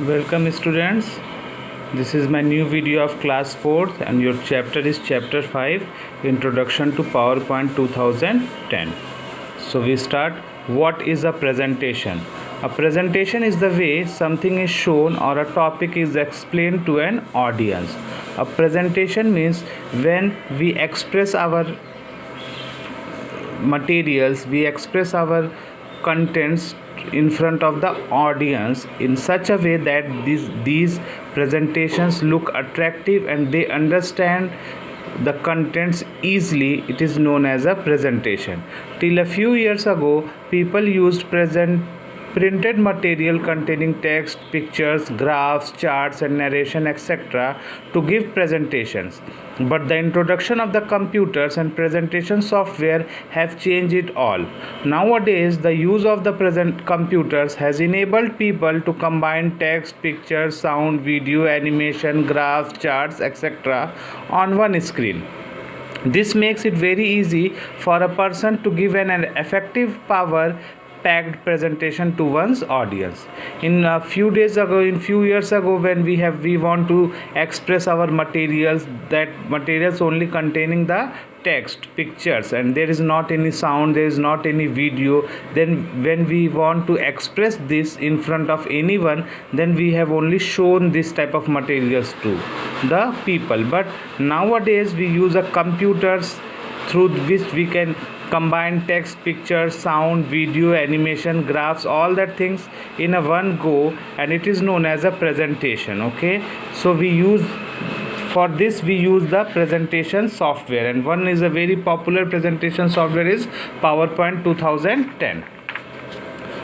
Welcome students. This is my new video of class 4th and your chapter is chapter 5, Introduction to PowerPoint 2010. So we start. What is a presentation? A presentation is the way something is shown or a topic is explained to an audience. A presentation means when we express our materials, we express our contents in front of the audience in such a way that these presentations look attractive and they understand the contents easily. It is known as a presentation. Till a few years ago, people used printed material containing text, pictures, graphs, charts and narration etc. to give presentations. But the introduction of the computers and presentation software have changed it all. Nowadays, the use of the present computers has enabled people to combine text, pictures, sound, video, animation, graphs, charts etc. on one screen. This makes it very easy for a person to give an effective power packed presentation to one's audience. In a few years ago, when we want to express our materials, that materials only containing the text, pictures, and there is not any sound, there is not any video. Then when we want to express this in front of anyone, then we have only shown this type of materials to the people. But nowadays we use a computers through which we can combine text, pictures, sound, video, animation, graphs, all that things in a one go, and it is known as a presentation. Okay, so we use the presentation software, and one is a very popular presentation software is PowerPoint 2010.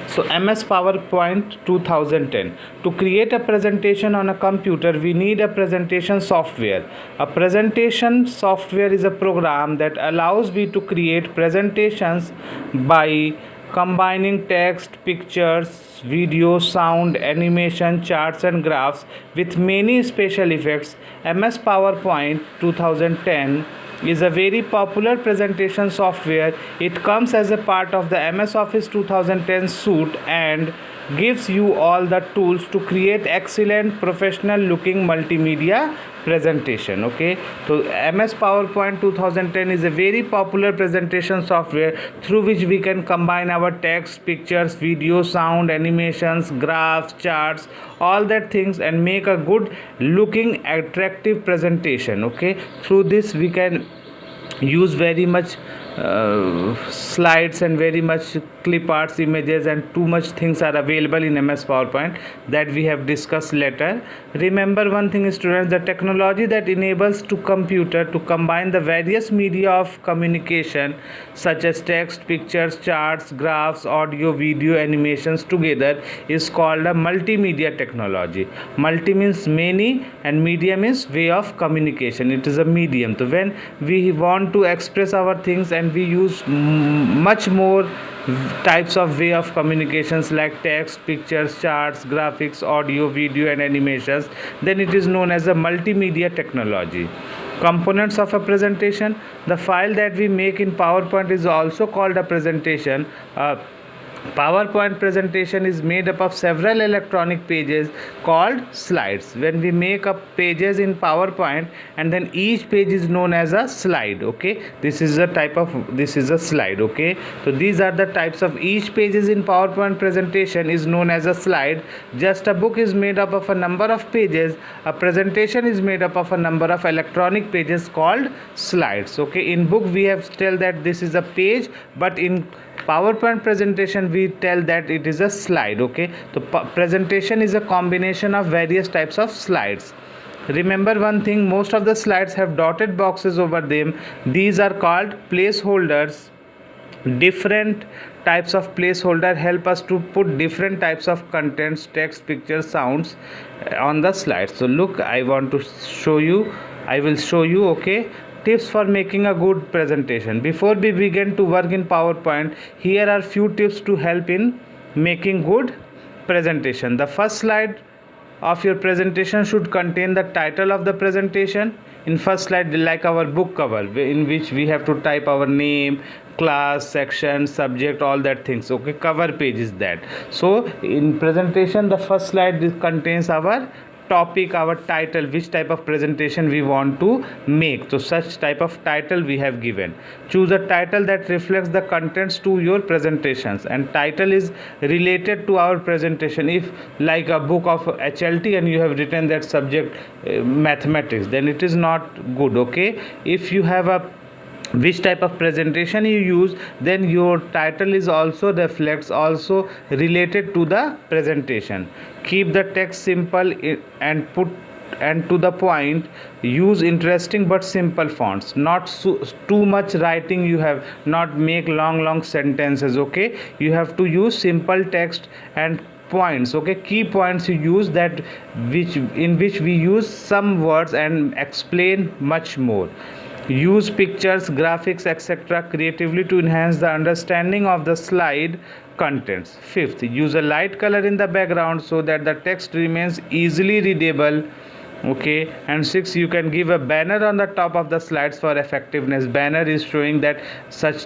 So MS PowerPoint 2010. To create a presentation on a computer, we need a presentation software. A presentation software is a program that allows we to create presentations by combining text, pictures, video, sound, animation, charts and graphs with many special effects. MS PowerPoint 2010 is a very popular presentation software. It comes as a part of the MS Office 2010 suite and gives you all the tools to create excellent professional looking multimedia presentation. Okay, so MS PowerPoint 2010 is a very popular presentation software through which we can combine our text, pictures, video, sound, animations, graphs, charts, all that things and make a good looking attractive presentation. Okay, through this we can use very much slides and very much clip arts, images, and too much things are available in MS PowerPoint that we have discussed later. Remember one thing students, the technology that enables to computer to combine the various media of communication such as text, pictures, charts, graphs, audio, video, animations together is called a multimedia technology. Multi means many and media means way of communication. It is a medium. So when we want to express our things and we use much more types of way of communications like text, pictures, charts, graphics, audio, video and animations, then it is known as a multimedia technology. Components of a presentation: the file that we make in PowerPoint is also called a presentation. PowerPoint presentation is made up of several electronic pages called slides. When we make up pages in PowerPoint and then each page is known as a slide. Okay, this is a slide. Okay, so these are the types of each pages in PowerPoint presentation is known as a slide. Just a book is made up of a number of pages. A presentation is made up of a number of electronic pages called slides. Okay, in book we have tell that this is a page, but in PowerPoint presentation we tell that it is a slide. Okay, so presentation is a combination of various types of slides. Remember one thing, most of the slides have dotted boxes over them. These are called placeholders. Different types of placeholder help us to put different types of contents, text, pictures, sounds on the slides. So look, I will show you. Okay, tips for making a good presentation. Before we begin to work in PowerPoint, here are few tips to help in making good presentation. The first slide of your presentation should contain the title of the presentation. In first slide, like our book cover, in which we have to type our name, class, section, subject, all that things. Okay, cover page is that. So in presentation, the first slide contains our topic, our title, which type of presentation we want to make. So such type of title we have given. Choose a title that reflects the contents to your presentations, and title is related to our presentation. If like a book of HLT and you have written that subject mathematics, then it is not good. Okay, if you have a which type of presentation you use, then your title is also reflects also related to the presentation. Keep the text simple and put and to the point. Use interesting but simple fonts, not too much writing. You have not make long sentences. Okay, you have to use simple text and points. Okay, key points you use, that which in which we use some words and explain much more. Use pictures, graphics, etc. creatively to enhance the understanding of the slide contents. Fifth, use a light color in the background so that the text remains easily readable. Okay, and six, you can give a banner on the top of the slides for effectiveness. Banner is showing that such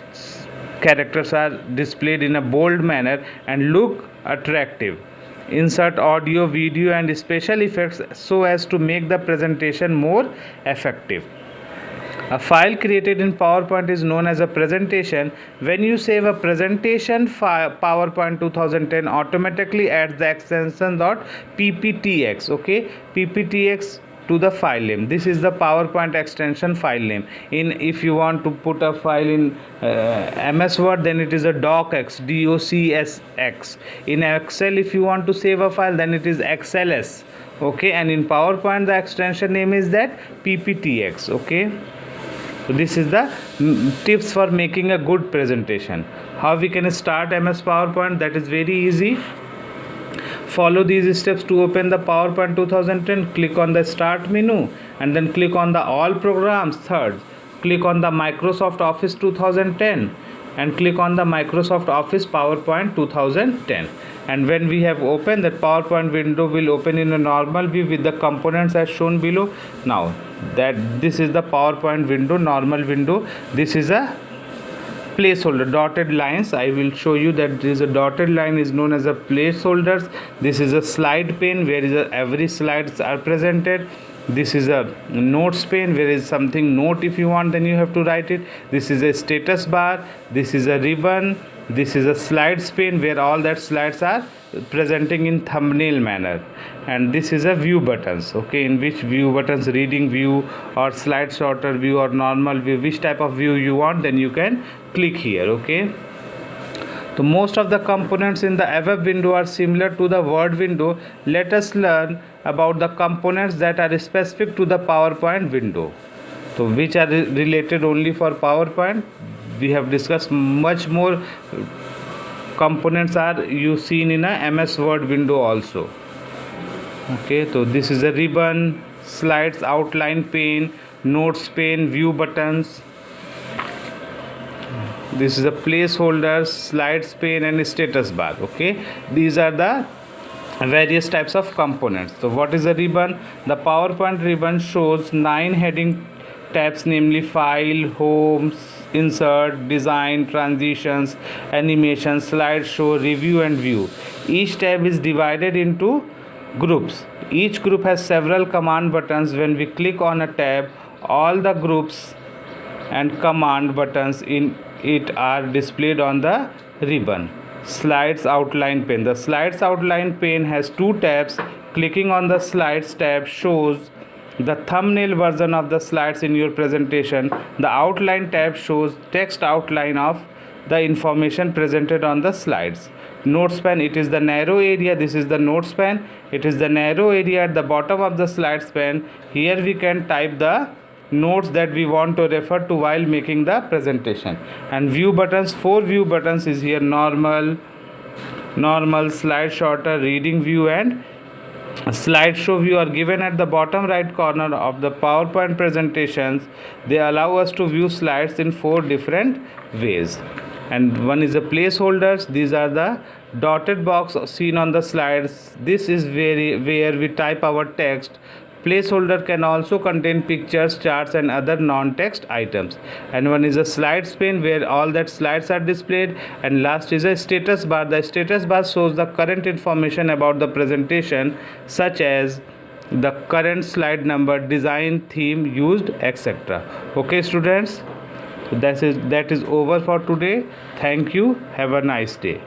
characters are displayed in a bold manner and look attractive. Insert audio, video and special effects so as to make the presentation more effective. A file created in PowerPoint is known as a presentation. When you save a presentation file, PowerPoint 2010 automatically adds the extension .pptx. Okay, pptx to the file name. This is the PowerPoint extension file name. If you want to put a file in MS Word, then it is a docx, DOCSX. In Excel, if you want to save a file, then it is XLS. Okay, and in PowerPoint the extension name is that pptx. Okay, so this is the tips for making a good presentation. How we can start MS PowerPoint? That is very easy. Follow these steps to open the PowerPoint 2010. Click on the Start menu and then click on the All Programs. Third, click on the Microsoft Office 2010 and click on the Microsoft Office PowerPoint 2010. And when we have opened, that PowerPoint window will open in a normal view with the components as shown below. Now that this is the PowerPoint window, normal window. This is a placeholder, dotted lines. I will show you that this is a dotted line is known as a placeholders. This is a slide pane where is every slides are presented. This is a notes pane where is something note, if you want then you have to write it. This is a status bar. This is a ribbon. This is a slides pane where all that slides are presenting in thumbnail manner. And this is a view buttons. Okay, in which view buttons, reading view or slide sorter view or normal view, which type of view you want, then you can click here. Okay, so most of the components in the above window are similar to the Word window. Let us learn about the components that are specific to the PowerPoint window, so which are related only for PowerPoint. We have discussed much more components are you seen in a MS Word window also. Okay, so this is a ribbon, slides outline pane, notes pane, view buttons. This is a placeholder, slides pane and status bar. Okay, these are the various types of components. So what is a ribbon? The PowerPoint ribbon shows 9 heading tabs, namely File, Home, Insert, Design, Transitions, Animation, Slideshow, Review and View. Each tab is divided into groups. Each group has several command buttons. When we click on a tab, all the groups and command buttons in it are displayed on the ribbon. Slides outline pane. The slides outline pane has 2 tabs. Clicking on the slides tab shows the thumbnail version of the slides in your presentation. The outline tab shows text outline of the information presented on the slides. Notes pane, it is the narrow area. This is the notes pane. It is the narrow area at the bottom of the slides pane. Here we can type the notes that we want to refer to while making the presentation. And view buttons, 4 view buttons is here: normal, slide sorter, reading view and slideshow view are given at the bottom right corner of the PowerPoint presentations. They allow us to view slides in 4 different ways. And one is the placeholders. These are the dotted box seen on the slides. This is where we type our text Placeholder can also contain pictures, charts and other non-text items. And one is a slides pane where all that slides are displayed. And last is a status bar. The status bar shows the current information about the presentation, such as the current slide number, design, theme used, etc. Okay students, that is over for today. Thank you. Have a nice day.